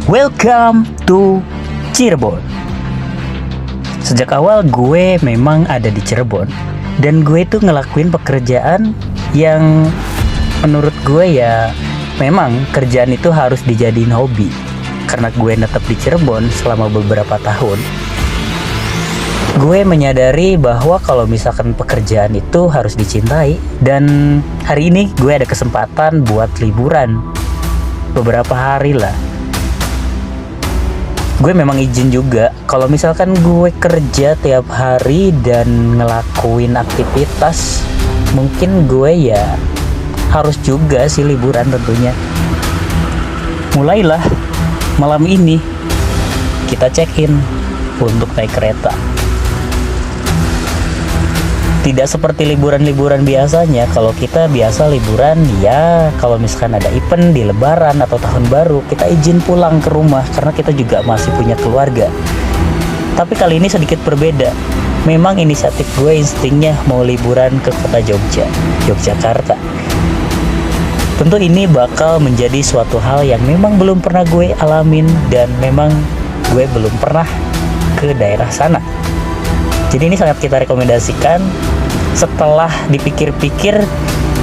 Welcome to Cirebon. Sejak awal gue memang ada di Cirebon, dan gue tuh ngelakuin pekerjaan yang menurut gue ya memang kerjaan itu harus dijadiin hobi. Karena gue netep di Cirebon selama beberapa tahun, gue menyadari bahwa kalau misalkan pekerjaan itu harus dicintai. Dan hari ini gue ada kesempatan buat liburan beberapa hari lah. Gue memang izin juga kalau misalkan gue kerja tiap hari dan ngelakuin aktivitas, mungkin gue ya harus juga sih liburan tentunya. Mulailah malam ini kita check-in untuk naik kereta. Tidak seperti liburan-liburan biasanya. Kalau kita biasa liburan ya kalau misalkan ada event di lebaran atau tahun baru, kita izin pulang ke rumah karena kita juga masih punya keluarga. Tapi kali ini sedikit berbeda. Memang inisiatif gue instingnya mau liburan ke kota Yogyakarta. Tentu ini bakal menjadi suatu hal yang memang belum pernah gue alamin, dan memang gue belum pernah ke daerah sana. Jadi ini sangat kita rekomendasikan. Setelah dipikir-pikir,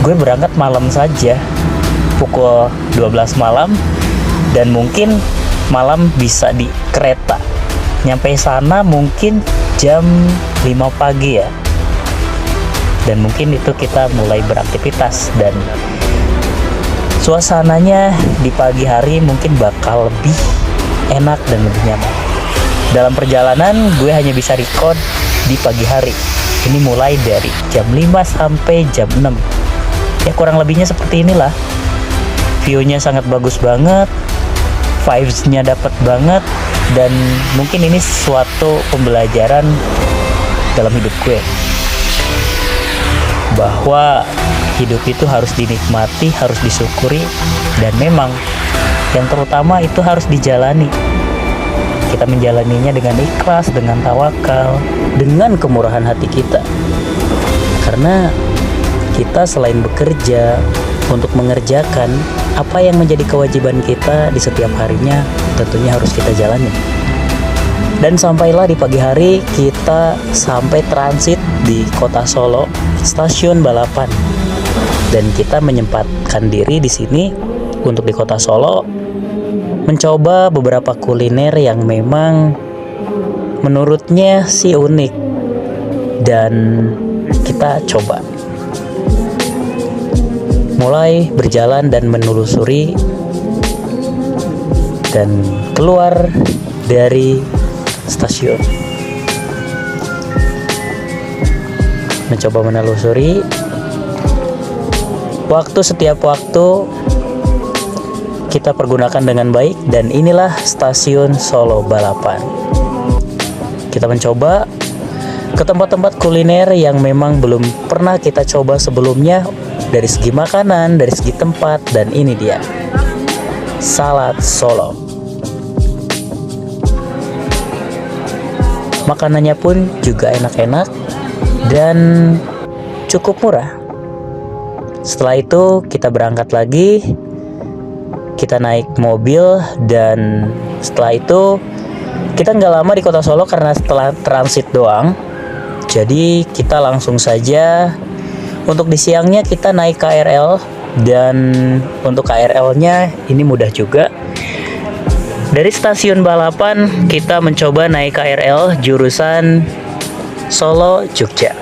gue berangkat malam saja, pukul 12 malam, dan mungkin malam bisa di kereta. Nyampe sana mungkin jam 5 pagi ya. Dan mungkin itu kita mulai beraktivitas, dan suasananya di pagi hari mungkin bakal lebih enak dan lebih nyaman. Dalam perjalanan gue hanya bisa record di pagi hari. Ini mulai dari jam 5 sampai jam 6. Ya kurang lebihnya seperti inilah. View-nya sangat bagus banget, vibes-nya dapat banget, dan mungkin ini suatu pembelajaran dalam hidup gue. Bahwa hidup itu harus dinikmati, harus disyukuri, dan memang yang terutama itu harus dijalani. Kita menjalaninya dengan ikhlas, dengan tawakal, dengan kemurahan hati kita. Karena kita selain bekerja untuk mengerjakan apa yang menjadi kewajiban kita di setiap harinya, tentunya harus kita jalani. Dan sampailah di pagi hari kita sampai transit di kota Solo, stasiun balapan. Dan kita menyempatkan diri di sini untuk di kota Solo mencoba beberapa kuliner yang memang menurutnya sih unik, dan kita coba mulai berjalan dan menelusuri, dan keluar dari stasiun mencoba menelusuri. Setiap waktu kita pergunakan dengan baik, dan inilah stasiun Solo Balapan. Kita mencoba ke tempat-tempat kuliner yang memang belum pernah kita coba sebelumnya, dari segi makanan, dari segi tempat, dan ini dia salad Solo. Makanannya pun juga enak-enak dan cukup murah. Setelah itu kita berangkat lagi. Kita naik mobil, dan setelah itu kita nggak lama di kota Solo karena setelah transit doang. Jadi kita langsung saja untuk di siangnya kita naik KRL, dan untuk KRL-nya ini mudah juga. Dari stasiun Balapan kita mencoba naik KRL jurusan Solo Jogja.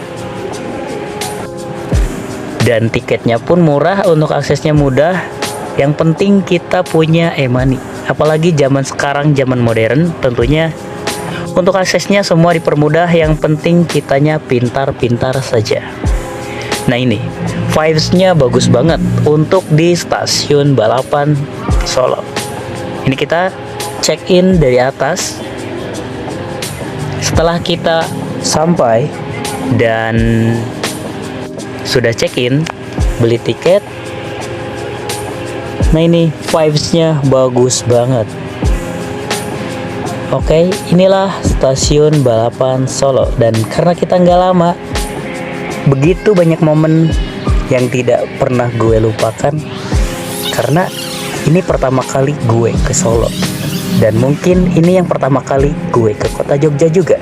Dan tiketnya pun murah, untuk aksesnya mudah. Yang penting kita punya e-money. Apalagi zaman sekarang, zaman modern, tentunya untuk aksesnya semua dipermudah. Yang penting kitanya pintar-pintar saja. Nah ini vibes-nya bagus banget untuk di stasiun Balapan Solo. Ini kita check-in dari atas. Setelah kita sampai dan sudah check-in, beli tiket. Nah ini vibes-nya bagus banget. Oke, inilah stasiun Balapan Solo. Dan karena kita nggak lama, begitu banyak momen yang tidak pernah gue lupakan. Karena ini pertama kali gue ke Solo. Dan mungkin ini yang pertama kali gue ke kota Jogja juga.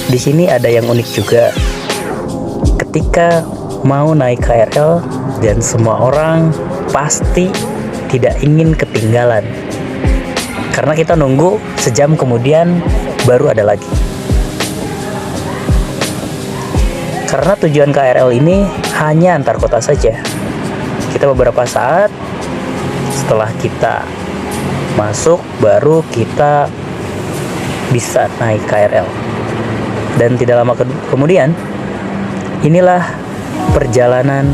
Di sini ada yang unik juga. Ketika mau naik KRL dan semua orang pasti tidak ingin ketinggalan. Karena kita nunggu sejam kemudian baru ada lagi. Karena tujuan KRL ini hanya antar kota saja. Kita beberapa saat setelah kita masuk baru kita bisa naik KRL. Dan tidak lama kemudian inilah perjalanan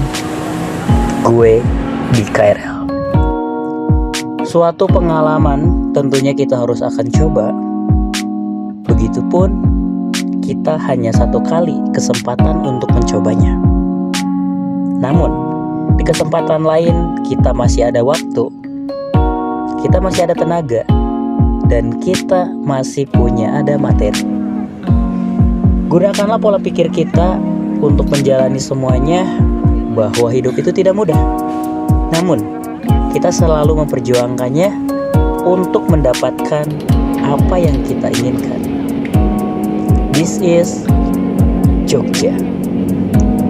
gue di KRL. Suatu pengalaman tentunya kita harus akan coba. Begitupun kita hanya satu kali kesempatan untuk mencobanya. Namun di kesempatan lain kita masih ada waktu, kita masih ada tenaga, dan kita masih punya ada materi. Gunakanlah pola pikir kita untuk menjalani semuanya, bahwa hidup itu tidak mudah. Namun kita selalu memperjuangkannya untuk mendapatkan apa yang kita inginkan. This is Jogja.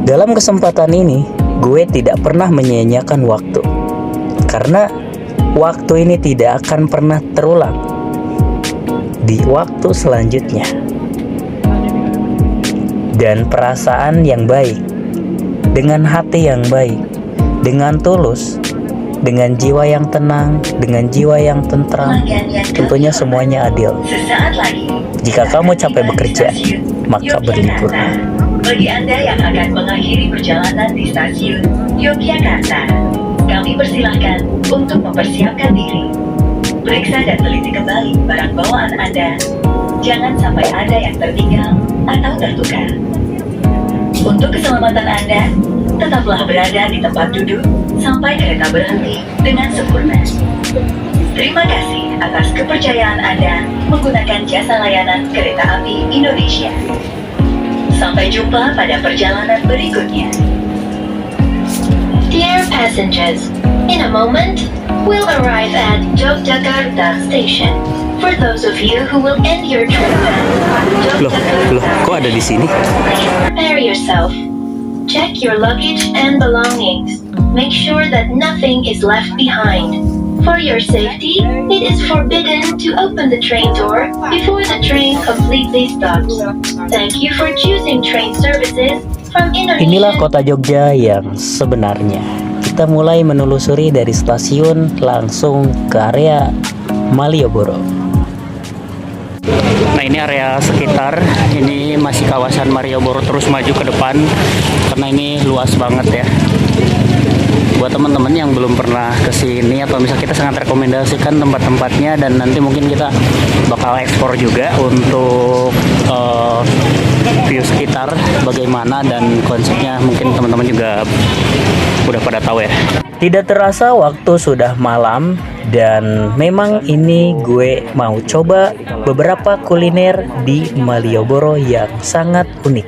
Dalam kesempatan ini, gue tidak pernah menyia-nyiakan waktu. Karena waktu ini tidak akan pernah terulang di waktu selanjutnya. Dan perasaan yang baik, dengan hati yang baik, dengan tulus, dengan jiwa yang tenang, dengan jiwa yang tentram, tentunya semuanya adil. Jika kamu capek bekerja, maka berliburlah. Bagi Anda yang akan mengakhiri perjalanan di stasiun Yogyakarta, kami persilahkan untuk mempersiapkan diri. Periksa dan teliti kembali barang bawaan Anda. Jangan sampai ada yang tertinggal atau tertukar. Untuk keselamatan Anda, tetaplah berada di tempat duduk sampai kereta berhenti dengan sempurna. Terima kasih atas kepercayaan Anda menggunakan jasa layanan kereta api Indonesia. Sampai jumpa pada perjalanan berikutnya. Dear passengers, in a moment, we'll arrive at Yogyakarta Station. For those of you who will end your trip at Yogyakarta, kok ada di sini? prepare yourself. Check your luggage and belongings. Make sure that nothing is left behind. For your safety, it is forbidden to open the train door before the train completely stops. Thank you for choosing train services from Indonesia. Inilah kota Jogja yang sebenarnya. Kita mulai menelusuri dari stasiun langsung ke area Malioboro. Nah, ini area sekitar, ini masih kawasan Malioboro, terus maju ke depan karena ini luas banget ya. Buat teman-teman yang belum pernah ke sini atau misal, kita sangat rekomendasikan tempat-tempatnya, dan nanti mungkin kita bakal ekspor juga untuk view sekitar bagaimana dan konsepnya, mungkin teman-teman juga udah pada tahu ya. Tidak terasa waktu sudah malam, dan memang ini gue mau coba beberapa kuliner di Malioboro yang sangat unik.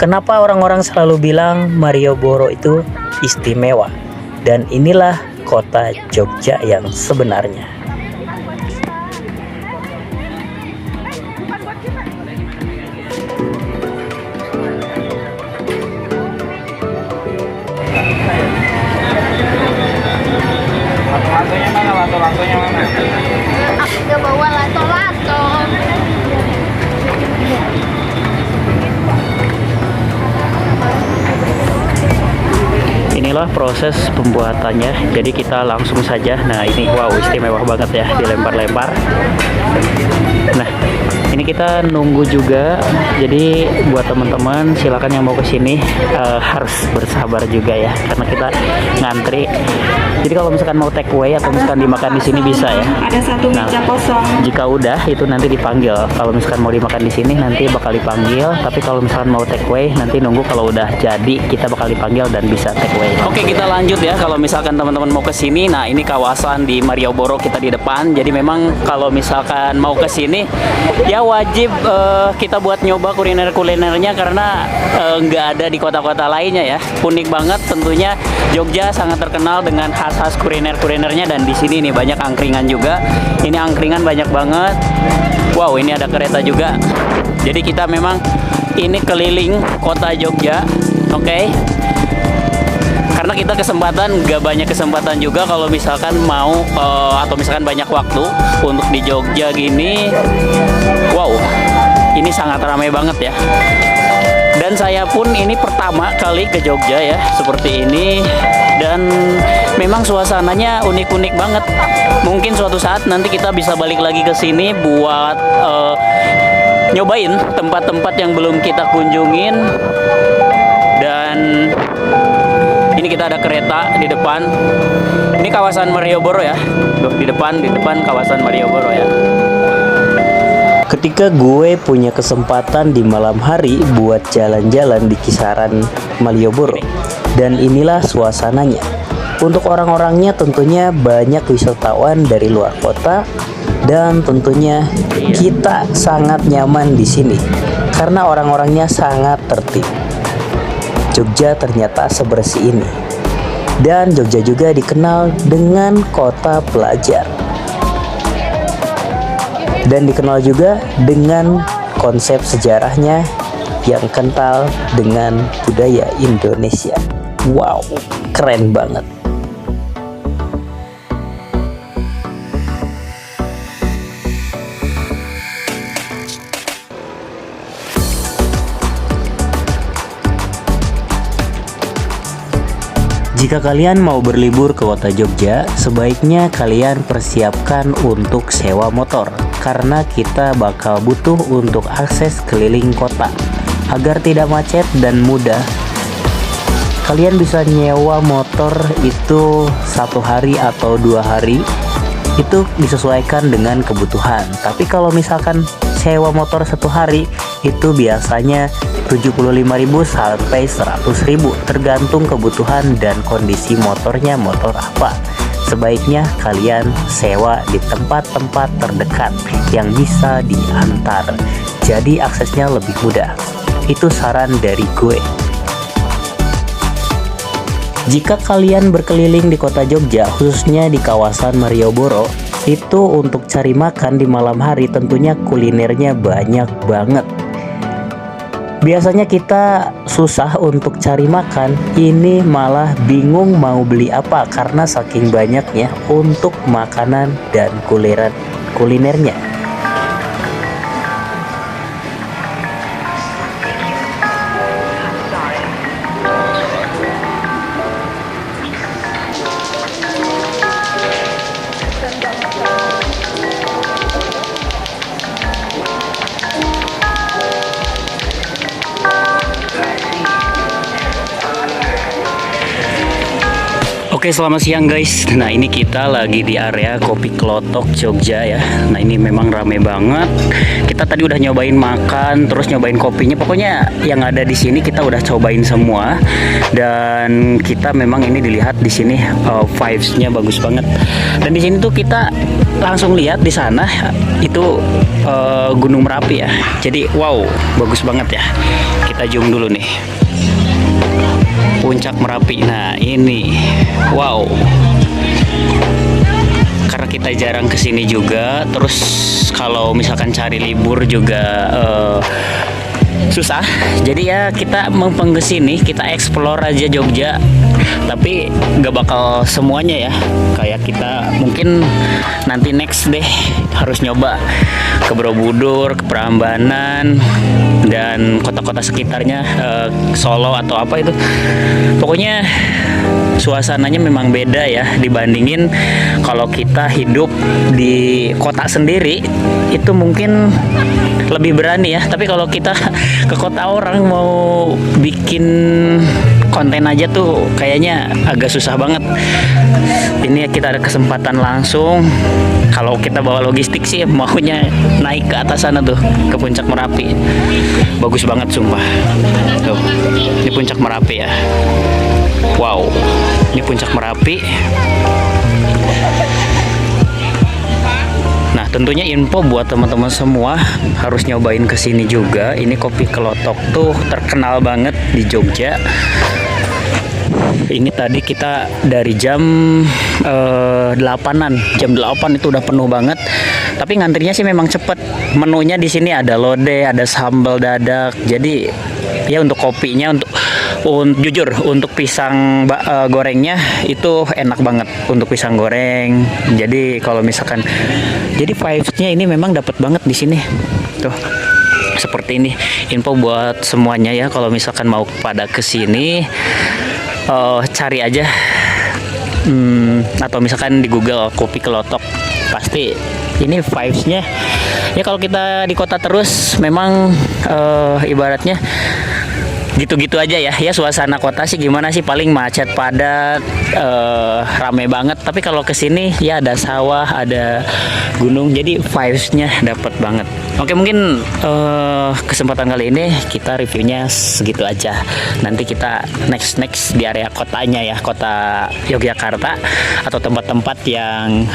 Kenapa orang-orang selalu bilang Malioboro itu istimewa? Dan inilah kota Jogja yang sebenarnya. Lato-latonya mana? Aku gak bawa lato-lato. Inilah proses pembuatannya. Jadi kita langsung saja. Nah, ini wow, istimewa banget ya, dilempar-lempar. Nah, ini kita nunggu juga. Jadi buat teman-teman silakan yang mau ke sini harus bersabar juga ya, karena kita ngantri. Jadi kalau misalkan mau take away atau misalkan dimakan di sini bisa ya. Ada satu meja kosong. Jika udah itu nanti dipanggil. Kalau misalkan mau dimakan di sini nanti bakal dipanggil. Tapi kalau misalkan mau take away nanti nunggu, kalau udah jadi kita bakal dipanggil dan bisa take away. Oke, kita lanjut ya. Kalau misalkan teman-teman mau ke sini, nah ini kawasan di Malioboro kita di depan. Jadi memang kalau misalkan mau ke sini ya wajib kita buat nyoba kuliner-kulinernya karena nggak ada di kota-kota lainnya ya. Unik banget tentunya. Jogja sangat terkenal dengan khas-khas kuliner-kulinernya, dan di sini nih banyak angkringan juga. Ini angkringan banyak banget. Wow, ini ada kereta juga. Jadi kita memang ini keliling kota Jogja, oke? Karena kita gak banyak kesempatan juga kalau misalkan mau atau misalkan banyak waktu untuk di Jogja gini. Wow, ini sangat ramai banget ya. Dan saya pun ini pertama kali ke Jogja ya, seperti ini. Dan memang suasananya unik-unik banget. Mungkin suatu saat nanti kita bisa balik lagi ke sini buat nyobain tempat-tempat yang belum kita kunjungin. Dan ini kita ada kereta di depan. Ini kawasan Malioboro ya. Tuh, di depan kawasan Malioboro ya. Ketika gue punya kesempatan di malam hari buat jalan-jalan di kisaran Malioboro, dan inilah suasananya. Untuk orang-orangnya tentunya banyak wisatawan dari luar kota, dan tentunya kita sangat nyaman di sini karena orang-orangnya sangat tertib. Jogja ternyata sebersih ini. Dan Jogja juga dikenal dengan kota pelajar. Dan dikenal juga dengan konsep sejarahnya yang kental dengan budaya Indonesia. Wow, keren banget. Jika kalian mau berlibur ke kota Jogja, sebaiknya kalian persiapkan untuk sewa motor, karena kita bakal butuh untuk akses keliling kota. Agar tidak macet dan mudah, kalian bisa nyewa motor itu 1 hari atau 2 hari. Itu disesuaikan dengan kebutuhan. Tapi kalau misalkan sewa motor 1 hari, itu biasanya 75.000 sampai 100.000, tergantung kebutuhan dan kondisi motornya motor apa. Sebaiknya kalian sewa di tempat-tempat terdekat yang bisa diantar, jadi aksesnya lebih mudah. Itu saran dari gue. Jika kalian berkeliling di kota Jogja, khususnya di kawasan Malioboro, itu untuk cari makan di malam hari tentunya kulinernya banyak banget. Biasanya kita susah untuk cari makan, ini malah bingung mau beli apa karena saking banyaknya untuk makanan dan kulinernya. Oke, selamat siang guys. Nah, ini kita lagi di area Kopi Klotok Jogja ya. Nah, ini memang rame banget. Kita tadi udah nyobain makan, terus nyobain kopinya. Pokoknya yang ada di sini kita udah cobain semua. Dan kita memang ini dilihat di sini vibes-nya bagus banget. Dan di sini tuh kita langsung lihat di sana itu Gunung Merapi ya. Jadi wow, bagus banget ya. Kita zoom dulu nih. Puncak Merapi. Nah, ini wow. Karena kita jarang kesini juga, terus kalau misalkan cari libur juga susah. Jadi ya kita mumpung kesini, kita explore aja Jogja. Tapi nggak bakal semuanya ya. Kayak kita mungkin nanti next deh harus nyoba ke Borobudur, ke Prambanan, dan kota-kota sekitarnya, Solo atau apa itu. Pokoknya suasananya memang beda ya dibandingin kalau kita hidup di kota sendiri. Itu mungkin lebih berani ya. Tapi kalau kita ke kota orang mau bikin konten aja tuh kayaknya agak susah banget. Ini kita ada kesempatan langsung. Kalau kita bawa logistik sih maunya naik ke atas sana tuh, ke Puncak Merapi. Bagus banget sumpah. Tuh, ini Puncak Merapi ya. Wow, ini Puncak Merapi. Nah, tentunya info buat teman-teman semua harus nyobain kesini juga. Ini kopi kelotok tuh terkenal banget di Jogja. Ini tadi kita dari jam 8-an, jam 8 itu udah penuh banget. Tapi ngantrinya sih memang cepet. Menunya di sini ada lodeh, ada sambal dadak. Jadi ya untuk kopinya, jujur untuk pisang gorengnya itu enak banget untuk pisang goreng. Jadi kalau misalkan, jadi vibes-nya ini memang dapat banget di sini. Tuh. Seperti ini info buat semuanya ya, kalau misalkan mau pada kesini cari aja atau misalkan di Google kopi kelotok, pasti ini vibes-nya ya. Kalau kita di kota terus memang ibaratnya gitu-gitu aja ya. Suasana kota sih gimana sih, paling macet padat, rame banget. Tapi kalau kesini ya ada sawah, ada gunung, jadi vibes-nya dapat banget. Oke, mungkin kesempatan kali ini kita reviewnya segitu aja. Nanti kita next di area kotanya ya, kota Yogyakarta, atau tempat-tempat yang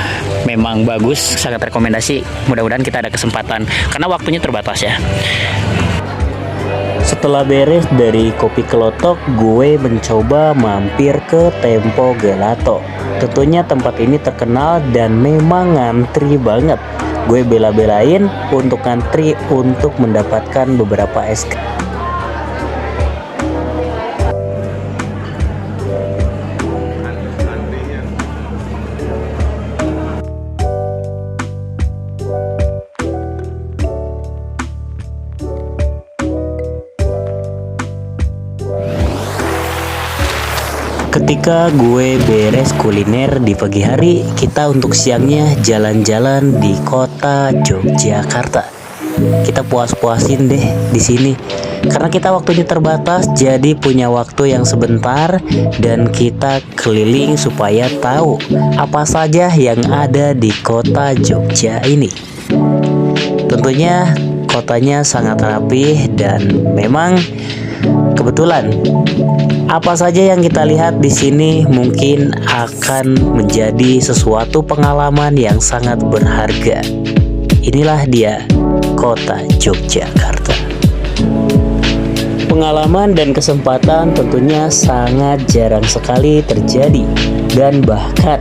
memang bagus, sangat rekomendasi. Mudah-mudahan kita ada kesempatan karena waktunya terbatas ya. Setelah beres dari kopi kelotok, gue mencoba mampir ke Tempo Gelato. Tentunya tempat ini terkenal dan memang ngantri banget. Gue bela-belain untuk ngantri untuk mendapatkan beberapa es krim. Ketika gue beres kuliner di pagi hari, kita untuk siangnya jalan-jalan di kota Yogyakarta. Kita puas-puasin deh di sini. Karena kita waktunya terbatas, jadi punya waktu yang sebentar dan kita keliling supaya tahu apa saja yang ada di kota Jogja ini. Tentunya kotanya sangat rapih dan memang kebetulan apa saja yang kita lihat di sini mungkin akan menjadi sesuatu pengalaman yang sangat berharga. Inilah dia kota Yogyakarta. Pengalaman dan kesempatan tentunya sangat jarang sekali terjadi, dan bahkan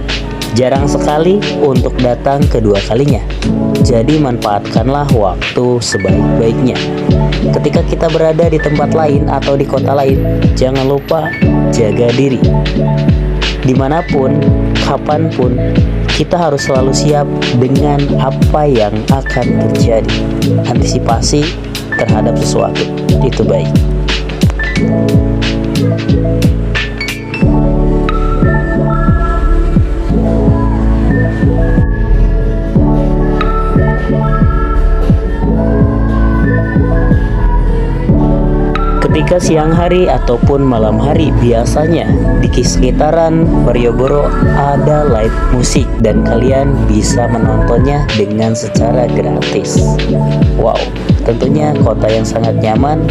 jarang sekali untuk datang kedua kalinya. Jadi manfaatkanlah waktu sebaik-baiknya. Ketika kita berada di tempat lain atau di kota lain, jangan lupa jaga diri. Dimanapun, kapanpun, kita harus selalu siap dengan apa yang akan terjadi. Antisipasi terhadap sesuatu itu baik. Ketika siang hari ataupun malam hari, biasanya di sekitaran Malioboro ada live musik dan kalian bisa menontonnya dengan secara gratis. Wow, tentunya kota yang sangat nyaman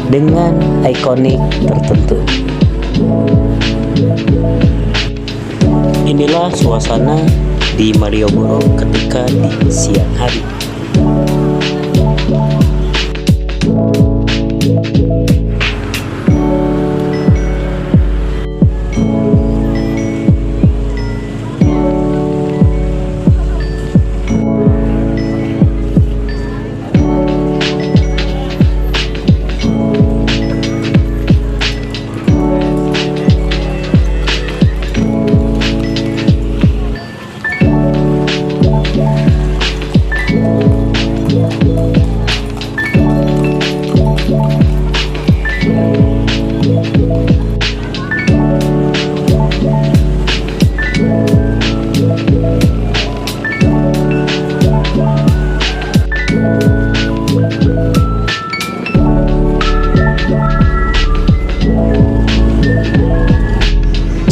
dengan ikonik tertentu. Inilah suasana di Malioboro ketika di siang hari.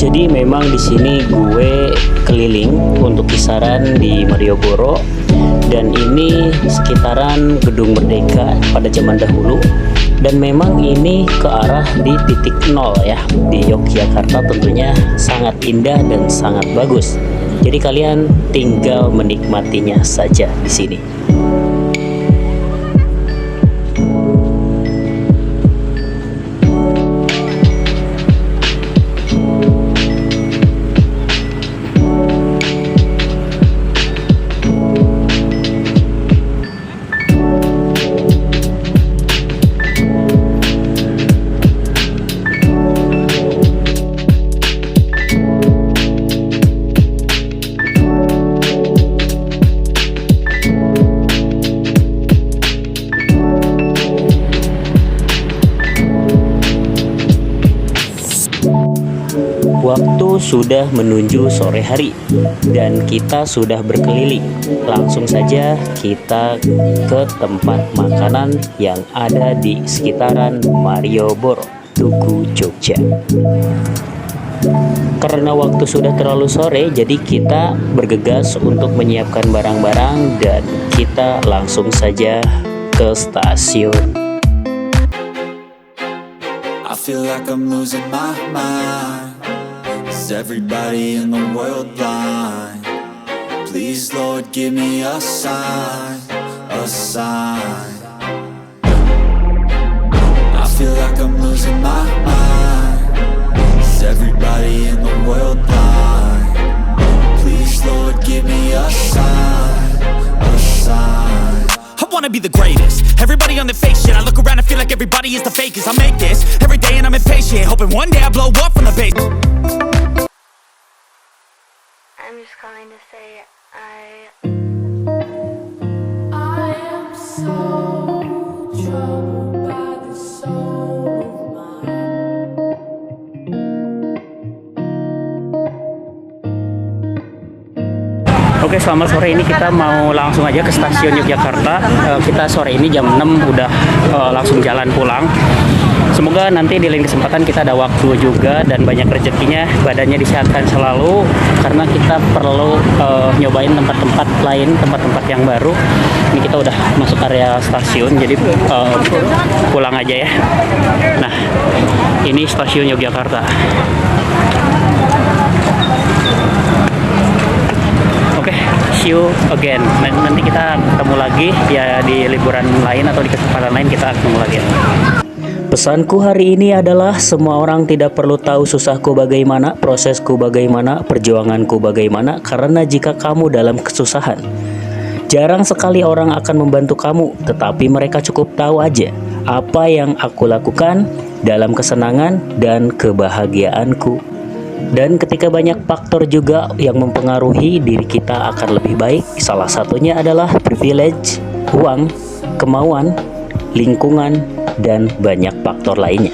Jadi memang di sini gue keliling untuk kisaran di Malioboro, dan ini sekitaran Gedung Merdeka pada zaman dahulu, dan memang ini ke arah di titik nol ya di Yogyakarta. Tentunya sangat indah dan sangat bagus. Jadi kalian tinggal menikmatinya saja di sini. Waktu sudah menuju sore hari dan kita sudah berkeliling. Langsung saja kita ke tempat makanan yang ada di sekitaran Malioboro, Tugu Jogja. Karena waktu sudah terlalu sore, jadi kita bergegas untuk menyiapkan barang-barang dan kita langsung saja ke stasiun. I feel like I'm losing my mind. Is everybody in the world blind? Please, Lord, give me a sign, a sign. I feel like I'm losing my mind. Is everybody in the world blind? Please, Lord, give me a sign, a sign. I wanna be the greatest. Everybody on the fake shit. I look around and feel like everybody is the fakest. I make this every day and I'm impatient, hoping one day I blow up from the base. I'm just calling to say I am so troubled by the soul of mine. Oke, selamat sore. Ini kita mau langsung aja ke stasiun Yogyakarta. Kita sore ini jam 6 udah langsung jalan pulang. Semoga nanti di lain kesempatan kita ada waktu juga dan banyak rezekinya, badannya disehatkan selalu, karena kita perlu nyobain tempat-tempat lain, tempat-tempat yang baru. Ini kita udah masuk area stasiun, jadi pulang aja ya. Nah, ini stasiun Yogyakarta. Oke, see you again. Nanti kita ketemu lagi ya di liburan lain atau di kesempatan lain kita ketemu lagi ya. Pesanku hari ini adalah semua orang tidak perlu tahu susahku bagaimana, prosesku bagaimana, perjuanganku bagaimana, karena jika kamu dalam kesusahan, jarang sekali orang akan membantu kamu, tetapi mereka cukup tahu aja apa yang aku lakukan dalam kesenangan dan kebahagiaanku. Dan ketika banyak faktor juga yang mempengaruhi diri kita akan lebih baik, salah satunya adalah privilege, uang, kemauan, lingkungan, dan banyak faktor lainnya.